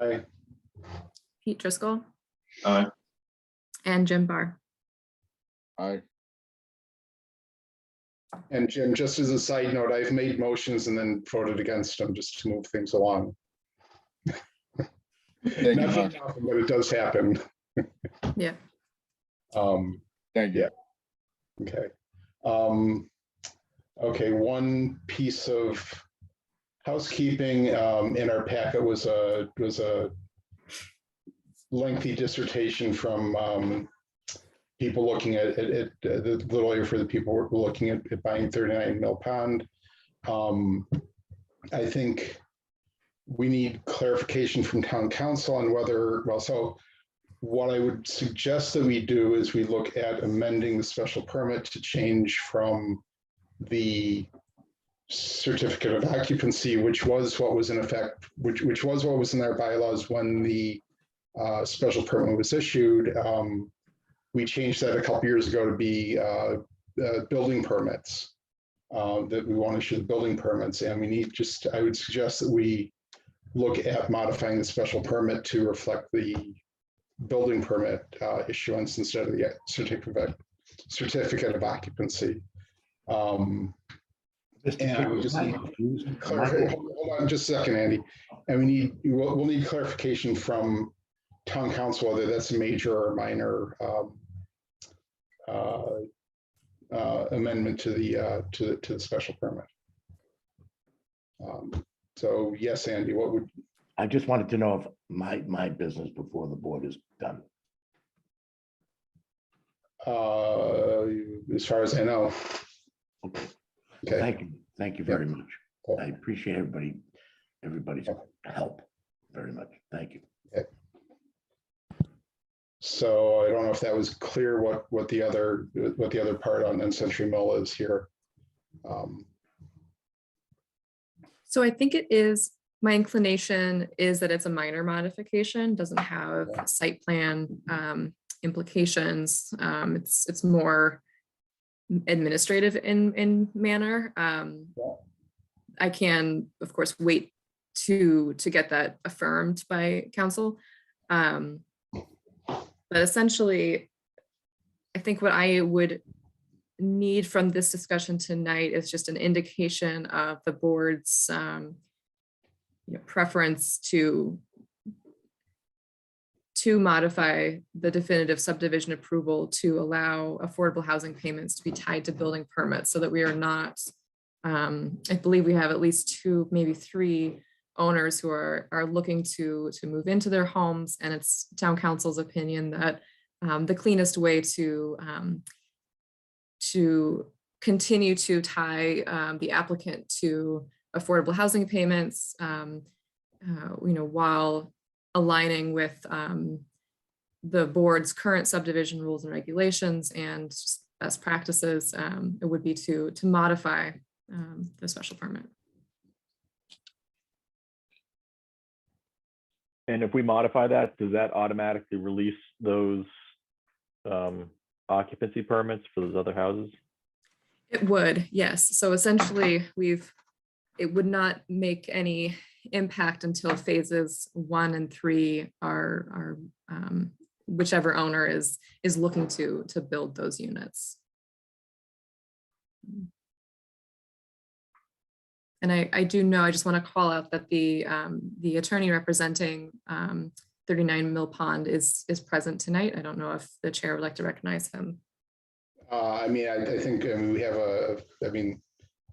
[SPEAKER 1] Aye.
[SPEAKER 2] Pete Driscoll,
[SPEAKER 5] Aye.
[SPEAKER 2] and Jim Barr.
[SPEAKER 6] Aye.
[SPEAKER 1] And Jim, just as a side note, I've made motions and then voted against them just to move things along.
[SPEAKER 6] Thank you,
[SPEAKER 1] Not
[SPEAKER 6] Mark.
[SPEAKER 1] very often, but it does happen.
[SPEAKER 2] Yeah.
[SPEAKER 6] Thank you.
[SPEAKER 1] Okay. Okay, one piece of housekeeping in our packet was a lengthy dissertation from people looking at the lawyer for the people who were looking at buying 39 Mill Pond. I think we need clarification from town council on whether, so what I would suggest that we do is we look at amending the special permit to change from the certificate of occupancy, which was what was in effect, which was what was in our bylaws when the special permit was issued. We changed that a couple years ago to be building permits, that we want to issue the building permits, and we need I would suggest that we look at modifying the special permit to reflect the building permit issuance instead of the certificate of occupancy. And we just need hold on just a second, Andy. And we'll need clarification from town council whether that's a major or minor amendment to the special permit. So yes, Andy, what would?
[SPEAKER 4] I just wanted to know if my business before the board is done.
[SPEAKER 1] As far as I know.
[SPEAKER 4] Okay. Thank you very much. I appreciate everybody's help very much. Thank you.
[SPEAKER 1] Okay. So I don't know if that was clear what the other part on Century Mill is here.
[SPEAKER 2] So I think it is, my inclination is that it's a minor modification, doesn't have site plan implications. It's more administrative in manner. I can, of course, wait to get that affirmed by council. But essentially, I think what I would need from this discussion tonight is just an indication of the board's preference to modify the definitive subdivision approval to allow affordable housing payments to be tied to building permits, so that we are not, I believe we have at least 2, maybe 3 owners who are looking to move into their homes, and it's town council's opinion that the cleanest way to continue to tie the applicant to affordable housing payments, while aligning with the board's current subdivision rules and regulations and best practices, it would be to modify the special permit.
[SPEAKER 3] And if we modify that, does that automatically release those occupancy permits for those other houses?
[SPEAKER 2] It would, yes. So essentially, it would not make any impact until phases 1 and 3 are whichever owner is looking to build those units. And I do know, I just want to call out that the attorney representing 39 Mill Pond is present tonight. I don't know if the chair would like to recognize him.
[SPEAKER 1] I think we have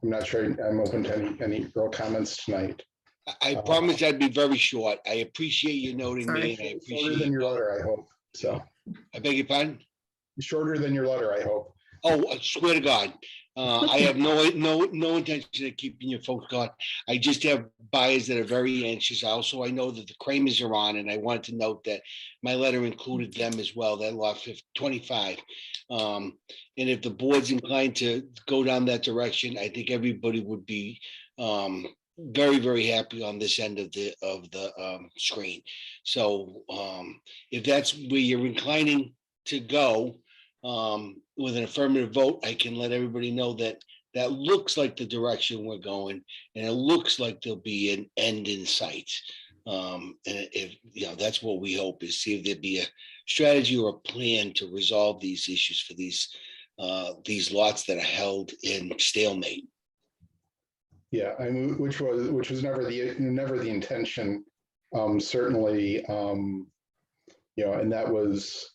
[SPEAKER 1] I'm not sure I'm open to any real comments tonight.
[SPEAKER 7] I promise I'd be very short. I appreciate you noting me. And I
[SPEAKER 1] Shorter
[SPEAKER 7] appreciate
[SPEAKER 1] than your letter, I hope. So
[SPEAKER 7] I beg your pardon?
[SPEAKER 1] shorter than your letter, I hope.
[SPEAKER 7] Oh, I swear to God. I have no intention of keeping you folks gone. I just have buyers that are very anxious. Also, I know that the Kramers are on, and I wanted to note that my letter included them as well, that lot 25. And if the board's inclined to go down that direction, I think everybody would be very, very happy on this end of the screen. So if that's where you're inclining to go, with an affirmative vote, I can let everybody know that that looks like the direction we're going, and it looks like there'll be an end in sight. And if that's what we hope, is see if there'd be a strategy or a plan to resolve these issues for these lots that are held in stalemate.
[SPEAKER 1] Yeah, which was never the intention. Certainly, and that was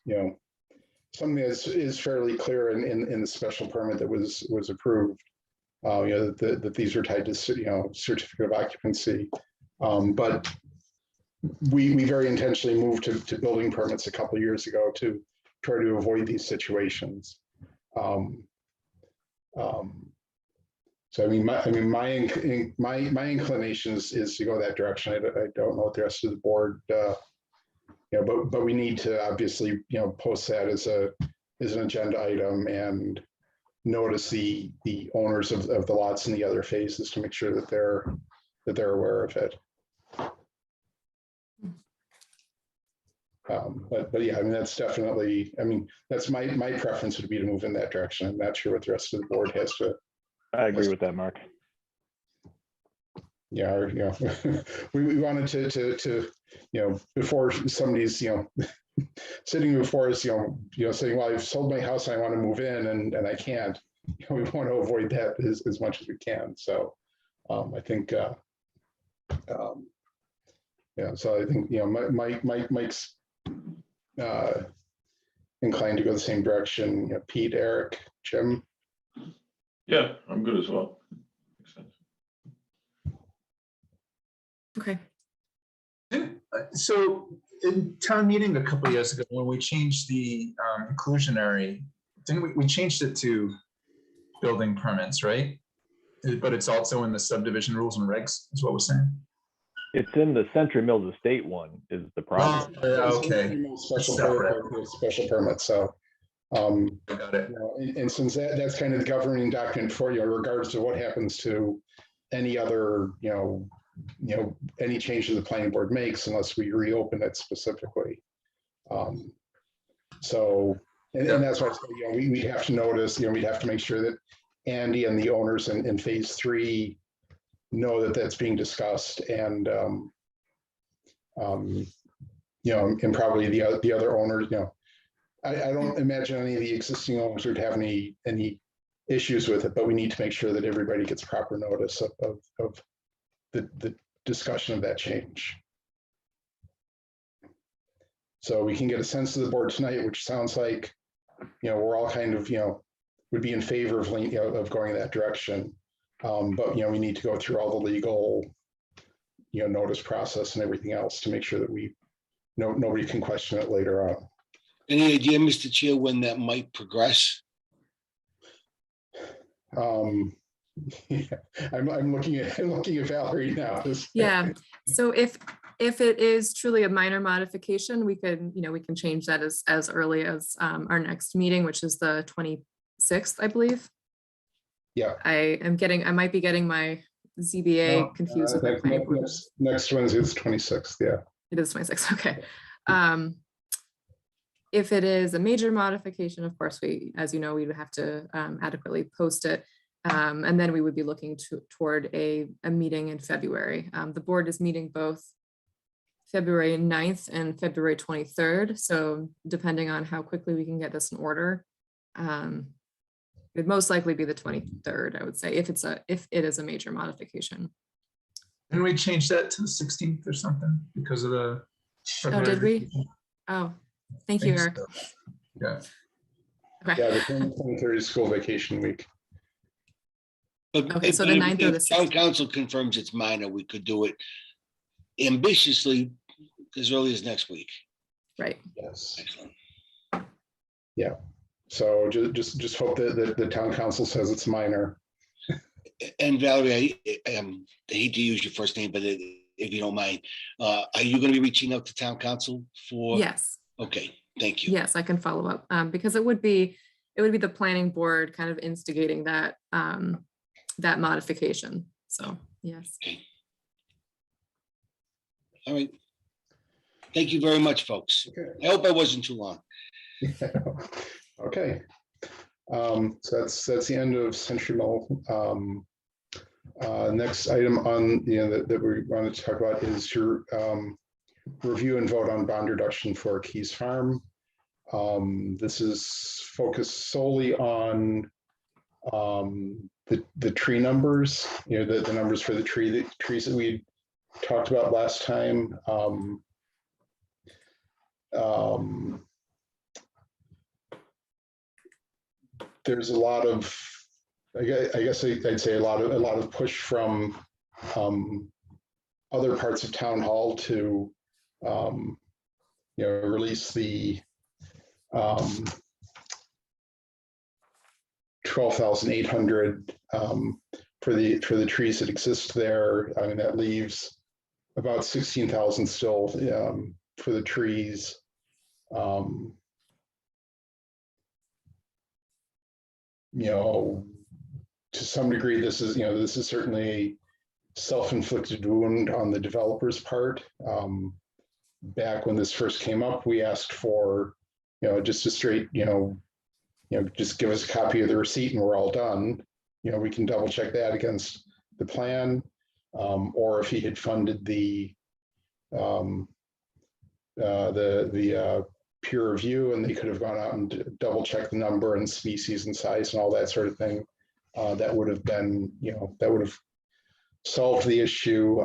[SPEAKER 1] something that is fairly clear in the special permit that was approved. That these are tied to certificate of occupancy, but we very intentionally moved to building permits a couple of years ago to try to avoid these situations. So my inclination is to go that direction. I don't know what the rest of the board, but we need to obviously post that as an agenda item and notice the owners of the lots in the other phases to make sure that they're aware of it. But yeah, I mean, that's definitely, I mean, that's my preference would be to move in that direction. I'm not sure what the rest of the board has to.
[SPEAKER 3] I agree with that, Mark.
[SPEAKER 1] Yeah, or, you know, we wanted to, you know, before somebody's, you know, sitting before us, you know, saying, well, I've sold my house, I want to move in and I can't, you know, we want to avoid that as much as we can. So I think, yeah, so I think, you know, Mike's inclined to go the same direction. You know, Pete, Eric, Jim.
[SPEAKER 8] Yeah, I'm good as well. Makes sense.
[SPEAKER 2] Okay.
[SPEAKER 5] So in town meeting a couple of years ago, when we changed the inclusionary, didn't we changed it to building permits, right? But it's also in the subdivision rules and regs, is what we're saying.
[SPEAKER 3] It's in the Century Mills Estate one is the problem.
[SPEAKER 5] Okay.
[SPEAKER 1] Special permit. So,
[SPEAKER 5] Got it.
[SPEAKER 1] you know, and since that's kind of the governing document for, you know, regards to what happens to any other, you know, any changes the planning board makes unless we reopen it specifically. So, and that's why I said, you know, we'd have to notice, you know, we'd have to make sure that Andy and the owners in phase 3 know that that's being discussed, and you know, and probably the other owners, you know, I don't imagine any of the existing owners would have any issues with it, but we need to make sure that everybody gets proper notice of the discussion of that change. So we can get a sense of the board tonight, which sounds like, you know, we're all kind of, you know, would be in favor of, you know, of going in that direction. But, you know, we need to go through all the legal, you know, notice process and everything else to make sure that nobody can question it later on.
[SPEAKER 7] Any idea, Mr. Chair, when that might progress?
[SPEAKER 1] Yeah, I'm looking at Valerie now.
[SPEAKER 2] Yeah, so if it is truly a minor modification, we can, you know, we can change that as early as our next meeting, which is the 26th, I believe.
[SPEAKER 1] Yeah.
[SPEAKER 2] I might be getting my ZBA confused with the planning board.
[SPEAKER 1] Next Wednesday is 26th, yeah.
[SPEAKER 2] It is 26, okay. If it is a major modification, of course, as you know, we would have to adequately post it. And then we would be looking toward a meeting in February. The board is meeting both February 9th and February 23rd. So depending on how quickly we can get this in order, it would most likely be the 23rd, I would say, if it is a major modification.
[SPEAKER 5] Didn't we change that to the 16th or something because of the?
[SPEAKER 2] Oh, did we? Oh, thank you, Eric.
[SPEAKER 5] So. Yeah.
[SPEAKER 2] Okay.
[SPEAKER 1] Yeah, the 23rd is school vacation week.
[SPEAKER 7] But
[SPEAKER 2] Okay, so the 9th or the
[SPEAKER 7] Town
[SPEAKER 2] 16th.
[SPEAKER 7] council confirms it's minor, we could do it ambitiously as early as next week.
[SPEAKER 2] Right.
[SPEAKER 1] Yes.
[SPEAKER 7] Excellent.
[SPEAKER 1] Yeah. So just hope that the town council says it's minor.
[SPEAKER 7] And Valerie, I hate to use your first name, but if you don't mind, are you going to be reaching out to town council for?
[SPEAKER 2] Yes.
[SPEAKER 7] Okay, thank you.
[SPEAKER 2] Yes, I can follow up because it would be the planning board kind of instigating that that modification. So yes.
[SPEAKER 7] Okay. All right. Thank you very much, folks.
[SPEAKER 1] Okay.
[SPEAKER 7] I hope I wasn't too long.
[SPEAKER 1] Okay. So that's the end of Century Mill. Next item on that we wanted to talk about is your review and vote on bond reduction for Keys Farm. This is focused solely on the tree numbers, the numbers for the trees that we talked about last time. There's a lot of, I guess I'd say a lot of push from other parts of town hall to release the 12,800 for the trees that exist there. I mean, that leaves about 16,000 still for the trees. to some degree, this is certainly a self-inflicted wound on the developer's part. Back when this first came up, we asked for, just a straight, just give us a copy of the receipt and we're all done. We can double check that against the plan, or if he had funded the peer review, and they could have gone out and double checked the number and species and size and all that sort of thing. That would have been, that would have solved the issue.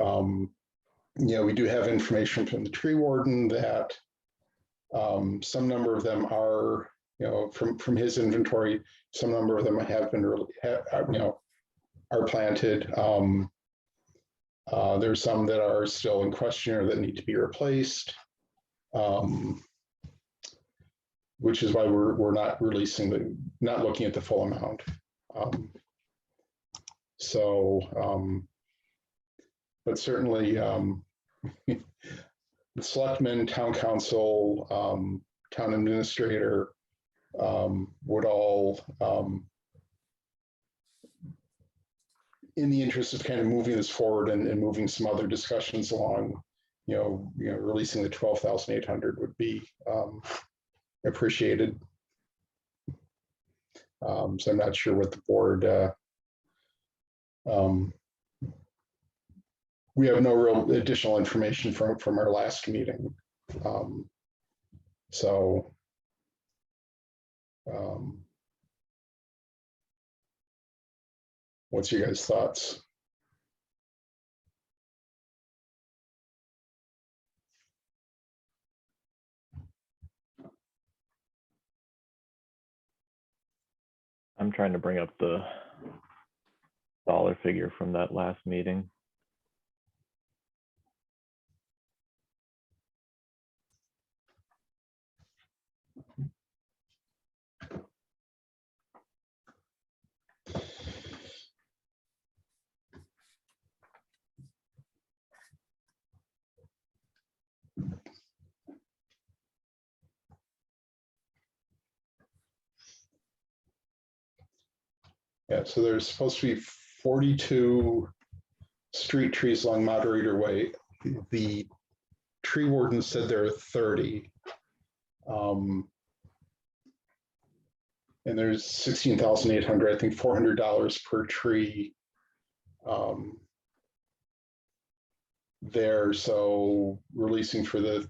[SPEAKER 1] We do have information from the tree warden that some number of them are, from his inventory, some number of them have been, are planted. There's some that are still in question or that need to be replaced. Which is why we're not releasing not looking at the full amount. But certainly the selectmen, town council, town administrator would all, in the interest of kind of moving this forward and moving some other discussions along, releasing the 12,800 would be appreciated. So I'm not sure what the board, we have no real additional information from our last meeting. What's your guys' thoughts?
[SPEAKER 3] I'm trying to bring up the dollar figure from that last meeting.
[SPEAKER 1] Yeah, so there's supposed to be 42 street trees along Moderator Way. The tree warden said there are 30. And there's 16,800, I think $400 per tree there. So releasing for the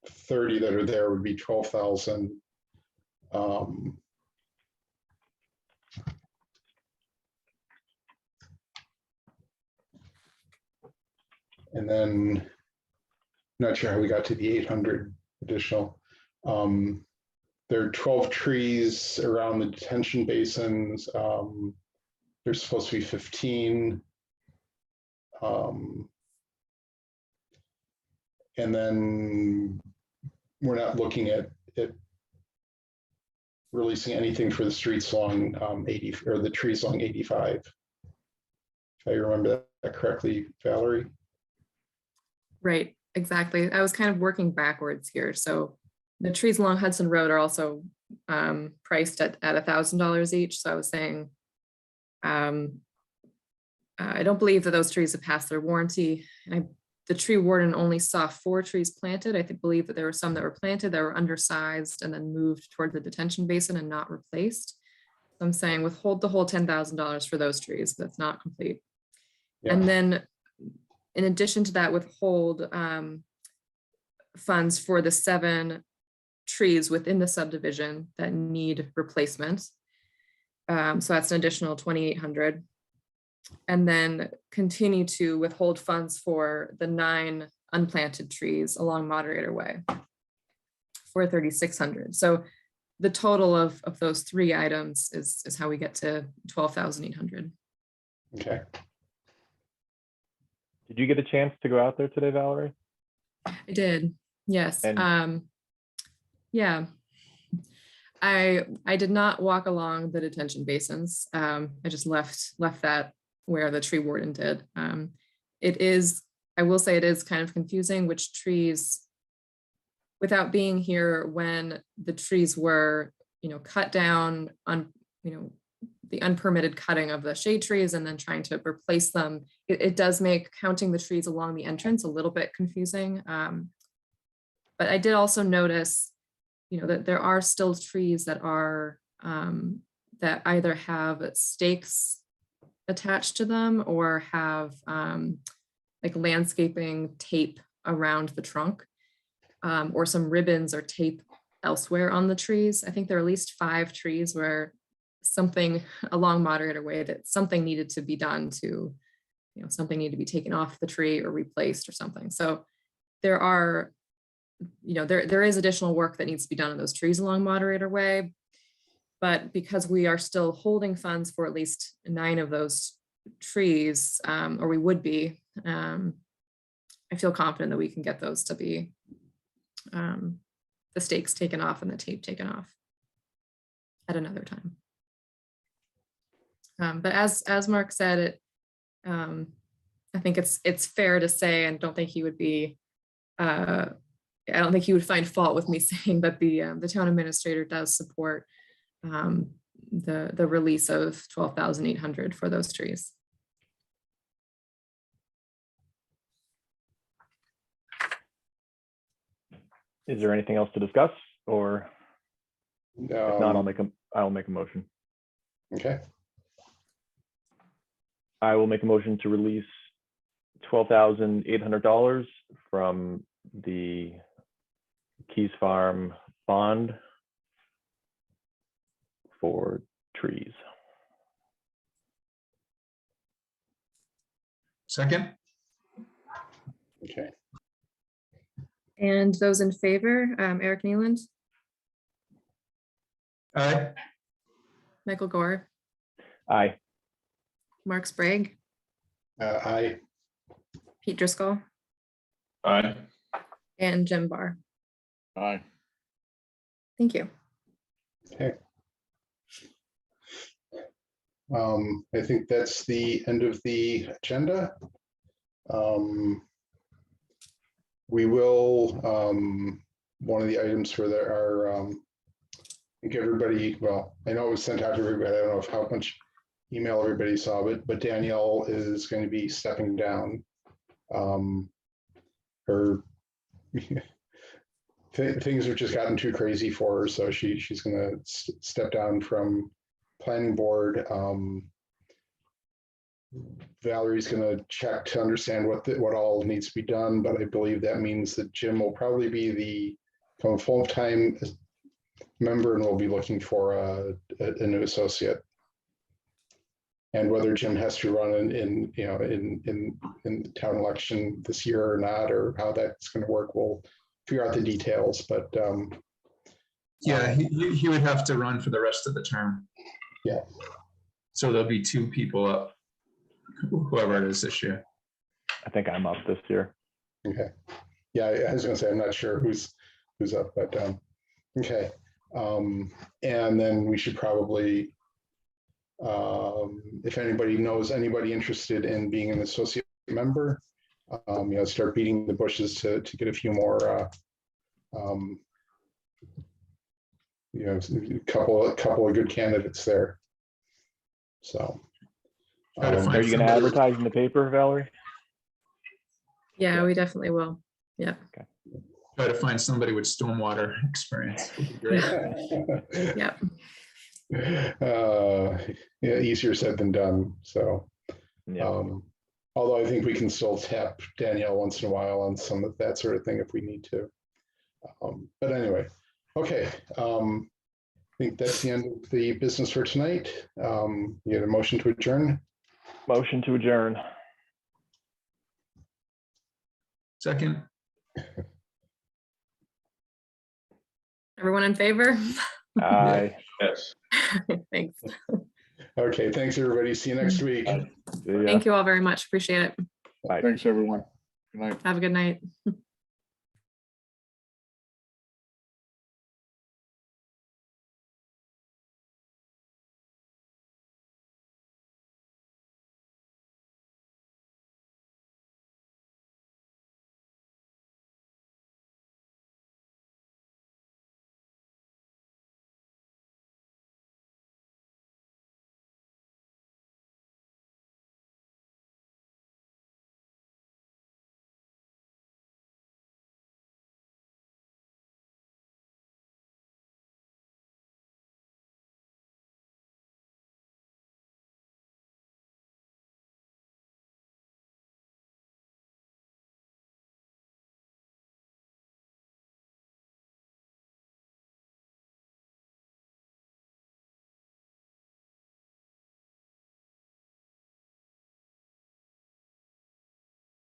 [SPEAKER 1] 30 that are there would be 12,000. And then, not sure how we got to the 800 additional. There are 12 trees around the detention basins. There's supposed to be 15. And then we're not looking at releasing anything for the streets along 80, or the trees along 85. If I remember that correctly, Valerie.
[SPEAKER 2] Right, exactly. I was kind of working backwards here. So the trees along Hudson Road are also priced at $1,000 each. So I was saying, I don't believe that those trees have passed their warranty. The tree warden only saw 4 trees planted. I believe that there were some that were planted that were undersized and then moved toward the detention basin and not replaced. So I'm saying withhold the whole $10,000 for those trees. That's not complete. Yeah. And then in addition to that, withhold funds for the 7 trees within the subdivision that need replacement. So that's an additional 2,800. And then continue to withhold funds for the 9 unplanted trees along Moderator Way for 3,600. So the total of those 3 items is how we get to 12,800.
[SPEAKER 1] Okay.
[SPEAKER 3] Did you get a chance to go out there today, Valerie?
[SPEAKER 2] I did, yes.
[SPEAKER 3] And
[SPEAKER 2] yeah, I did not walk along the detention basins. I just left that where the tree warden did. It is, I will say it is kind of confusing which trees, without being here when the trees were, cut down on, the unpermitted cutting of the shade trees and then trying to replace them. It does make counting the trees along the entrance a little bit confusing. But I did also notice, that there are still trees that are that either have stakes attached to them or have like landscaping tape around the trunk, or some ribbons or tape elsewhere on the trees. I think there are at least 5 trees where something along Moderator Way that something needed to be done to, something needed to be taken off the tree or replaced or something. So there are, there is additional work that needs to be done on those trees along Moderator Way. But because we are still holding funds for at least 9 of those trees, or we would be, I feel confident that we can get those to be the stakes taken off and the tape taken off at another time. But as Mark said, it, I think it's fair to say, and don't think he would be, I don't think he would find fault with me saying that the town administrator does support the release of 12,800 for those trees.
[SPEAKER 3] Is there anything else to discuss, or if not, I'll make a motion.
[SPEAKER 1] Okay.
[SPEAKER 3] I will make a motion to release $12,800 from the Keys Farm bond for trees.
[SPEAKER 5] Second?
[SPEAKER 1] Okay.
[SPEAKER 2] And those in favor, Eric Nealand,
[SPEAKER 5] Aye.
[SPEAKER 2] Michael Gore,
[SPEAKER 3] Aye.
[SPEAKER 2] Mark Sprague,
[SPEAKER 1] Aye.
[SPEAKER 2] Pete Driscoll,
[SPEAKER 8] Aye.
[SPEAKER 2] and Jim Barr.
[SPEAKER 6] Aye.
[SPEAKER 2] Thank you.
[SPEAKER 1] Okay. I think that's the end of the agenda. We will, one of the items for our, I think everybody, well, I know it was sent out to everybody. I don't know if how much email everybody saw, but Danielle is going to be stepping down. Her things have just gotten too crazy for her, so she's going to step down from planning board. Valerie's going to check to understand what all needs to be done, but I believe that means that Jim will probably be the full-time member, and we'll be looking for a new associate. And whether Jim has to run in the town election this year or not, or how that's going to work, we'll figure out the details. But
[SPEAKER 5] Yeah, he would have to run for the rest of the term.
[SPEAKER 1] Yeah.
[SPEAKER 5] So there'll be 2 people up, whoever it is this year.
[SPEAKER 3] I think I'm up this year.
[SPEAKER 1] okay. Yeah, I was going to say, I'm not sure who's up, but okay. And then we should probably, if anybody knows anybody interested in being an associate member, start beating the bushes to get a few more, a couple of good candidates there. So,
[SPEAKER 5] Try to find
[SPEAKER 3] Are you going to
[SPEAKER 5] somebody-
[SPEAKER 3] advertise in the paper, Valerie?
[SPEAKER 2] Yeah, we definitely will. Yeah.
[SPEAKER 5] Try to find somebody with stormwater experience. Would be great.
[SPEAKER 2] Yeah.
[SPEAKER 1] Yeah, easier said than done. So,
[SPEAKER 3] Yeah.
[SPEAKER 1] although I think we can still tap Danielle once in a while on some of that sort of thing if we need to. But anyway, okay. I think that's the end of the business for tonight. You had a motion to adjourn.
[SPEAKER 3] Motion to adjourn.
[SPEAKER 5] Second?
[SPEAKER 2] Everyone in favor?
[SPEAKER 3] Aye.
[SPEAKER 8] Yes.
[SPEAKER 2] Thanks.
[SPEAKER 1] Okay, thanks, everybody. See you next week.
[SPEAKER 3] See ya.
[SPEAKER 2] Thank you all very much. Appreciate it.
[SPEAKER 3] Bye.
[SPEAKER 6] Thanks, everyone. Good night.
[SPEAKER 2] Have a good night.